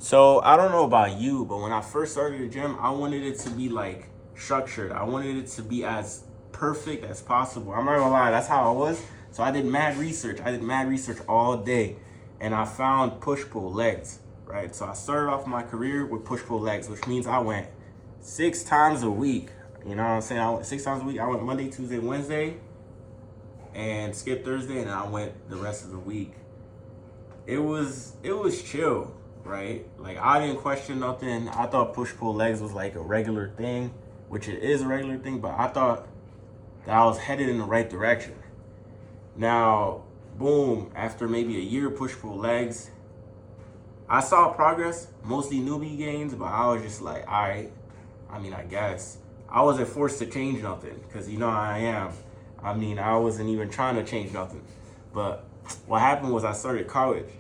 So I don't know about you, but when I first started the gym, I wanted it to be like structured. I wanted it to be as perfect as possible. I'm not gonna lie, that's how I was. So I did mad research. I did mad research all day, and I found push pull legs. Right. So I started off my career with push pull legs, which means I went 6 times a week. You know what I'm saying? I went 6 times a week. I went Monday, Tuesday, Wednesday, and skipped Thursday, and I went the rest of the week. It was chill, right? Like I didn't question nothing. I thought push pull legs was like a regular thing, which it is a regular thing, but I thought that I was headed in the right direction. Now, boom, after maybe a year of push pull legs, I saw progress, mostly newbie gains, but I was just like, I guess. I wasn't forced to change nothing, because you know how I am. I wasn't even trying to change nothing. But what happened was I started college.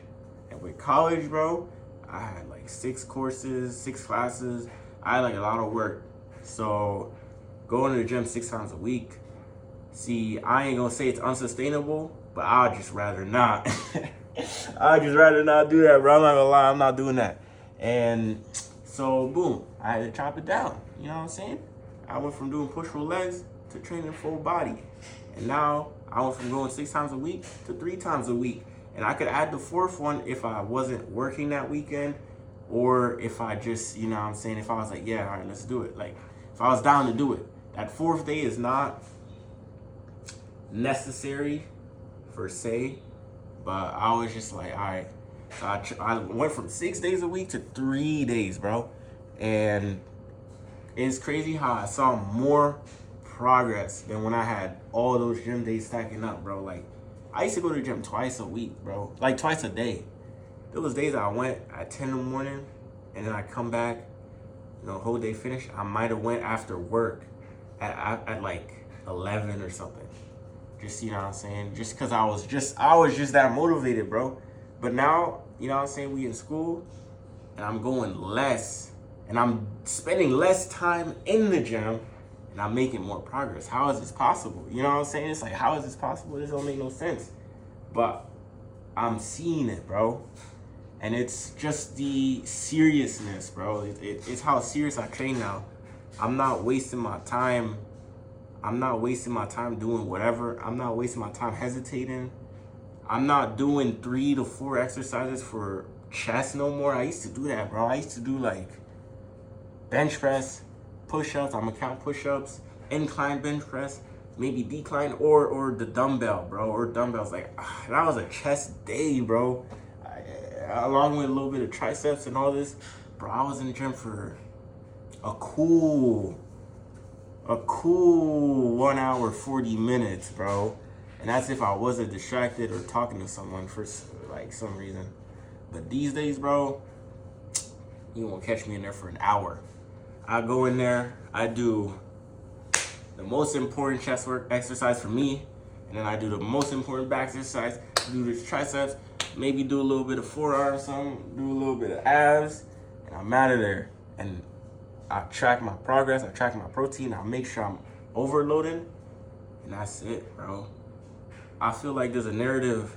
And with college, bro, I had like 6 courses, 6 classes. I had like a lot of work. So going to the gym 6 times a week, see, I ain't gonna say it's unsustainable, but I'd just rather not. I'd just rather not do that, bro. I'm not gonna lie, I'm not doing that. And so, boom, I had to chop it down. You know what I'm saying? I went from doing push pull legs to training full body. And now I went from going 6 times a week to 3 times a week. And I could add the fourth one if I wasn't working that weekend, or if I just, you know what I'm saying, if I was like, yeah, all right, let's do it. Like, if I was down to do it. That fourth day is not necessary per se, but I was just like, all right. So I went from 6 days a week to 3 days, bro. And it's crazy how I saw more progress than when I had all those gym days stacking up, bro. Like, I used to go to the gym twice a week, bro. Like, twice a day. There was days I went at 10 in the morning, and then I come back, whole day finished. I might have went after work at like 11 or something. Just, you know what I'm saying? Just because I was just that motivated, bro. But now, you know what I'm saying, we in school, and I'm going less, and I'm spending less time in the gym, and I'm making more progress. How is this possible? You know what I'm saying? It's like, how is this possible? This don't make no sense. But I'm seeing it, bro. And it's just the seriousness, bro. It's how serious I train now. I'm not wasting my time. I'm not wasting my time doing whatever. I'm not wasting my time hesitating. I'm not doing 3 to 4 exercises for chest no more. I used to do that, bro. I used to do like bench press, push-ups. I'm gonna count push-ups, incline bench press, maybe decline or the dumbbell, bro, or dumbbells. Like, that was a chest day, bro. Along with a little bit of triceps and all this, bro. I was in the gym for a cool 1 hour 40 minutes, bro. And that's if I wasn't distracted or talking to someone for like some reason. But these days, bro, you won't catch me in there for an hour. I go in there, I do the most important chest work exercise for me, and then I do the most important back exercise, do the triceps, maybe do a little bit of forearms, something, do a little bit of abs, and I'm out of there. And I track my progress, I track my protein, I make sure I'm overloading, and that's it, bro. I feel like there's a narrative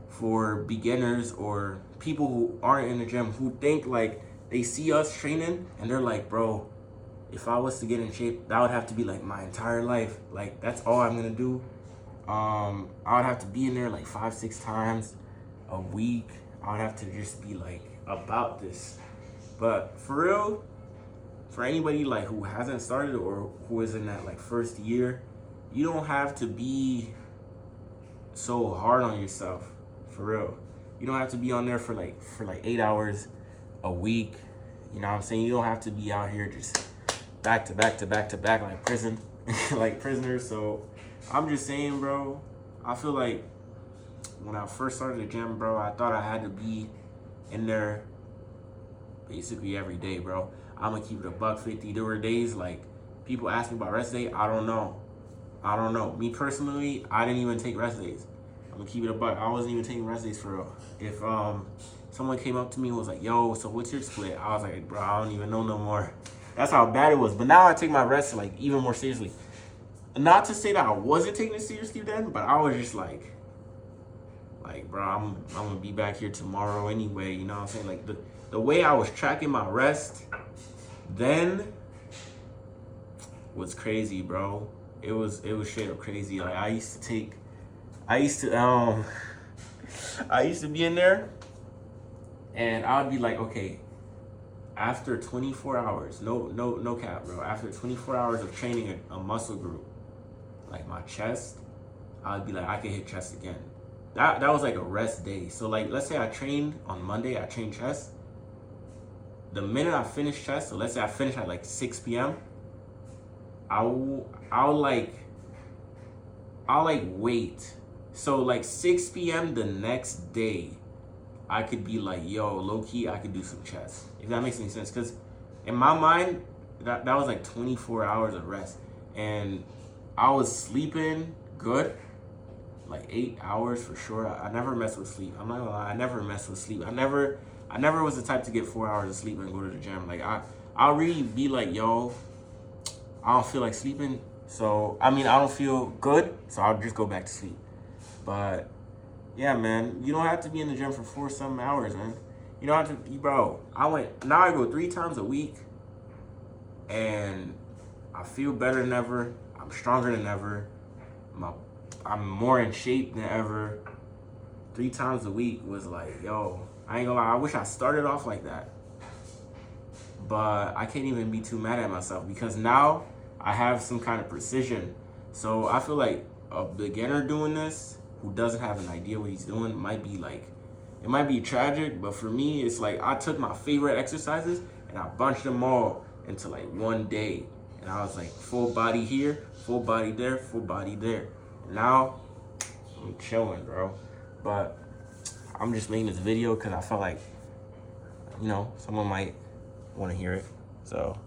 for beginners or people who aren't in the gym who think like they see us training and they're like, bro, if I was to get in shape, that would have to be like my entire life. Like, that's all I'm gonna do. I would have to be in there like 5-6 times a week. I would have to just be like about this. But for real, for anybody like who hasn't started or who is in that like first year, you don't have to be so hard on yourself. For real, you don't have to be on there for like 8 hours a week. You know what I'm saying? You don't have to be out here just back to back to back to back like prison, like prisoners. So I'm just saying, bro, I feel like when I first started the gym, bro, I thought I had to be in there basically every day, bro. I'm gonna keep it a $150. There were days like people ask me about rest day. I don't know. Me personally, I didn't even take rest days. I'm gonna keep it a buck. I wasn't even taking rest days for real. If someone came up to me and was like, yo, so what's your split? I was like, bro, I don't even know no more. That's how bad it was. But now I take my rest like even more seriously. Not to say that I wasn't taking it seriously then, but I was just like Like, bro, I'm gonna be back here tomorrow anyway. You know what I'm saying? Like the way I was tracking my rest then was crazy, bro. It was straight up crazy. Like I used to be in there and I would be like, okay, after 24 hours, no cap, bro. After 24 hours of training a muscle group, like my chest, I'd be like, I can hit chest again. That was like a rest day. So like, let's say I trained on Monday, I trained chest. The minute I finish chest, so let's say I finish at like 6 p.m., I'll like wait. So like 6 p.m. the next day, I could be like, yo, low key, I could do some chest. If that makes any sense. Because in my mind, that was like 24 hours of rest. And I was sleeping good, like 8 hours for sure. I never mess with sleep. I'm not gonna lie, I never mess with sleep. I never was the type to get 4 hours of sleep and go to the gym. Like I'll really be like, yo, I don't feel like sleeping. So, I mean, I don't feel good. So I'll just go back to sleep. But yeah, man, you don't have to be in the gym for 4-some hours, man. You don't have to, bro. Now I go 3 times a week and I feel better than ever. I'm stronger than ever. I'm more in shape than ever. 3 times a week was like, yo, I ain't gonna lie, I wish I started off like that. But I can't even be too mad at myself because now I have some kind of precision. So I feel like a beginner doing this who doesn't have an idea what he's doing might be like, it might be tragic, but for me, it's like I took my favorite exercises and I bunched them all into like one day. And I was like, full body here, full body there, full body there. And now I'm chilling, bro. But I'm just making this video because I felt like, you know, someone might want to hear it. So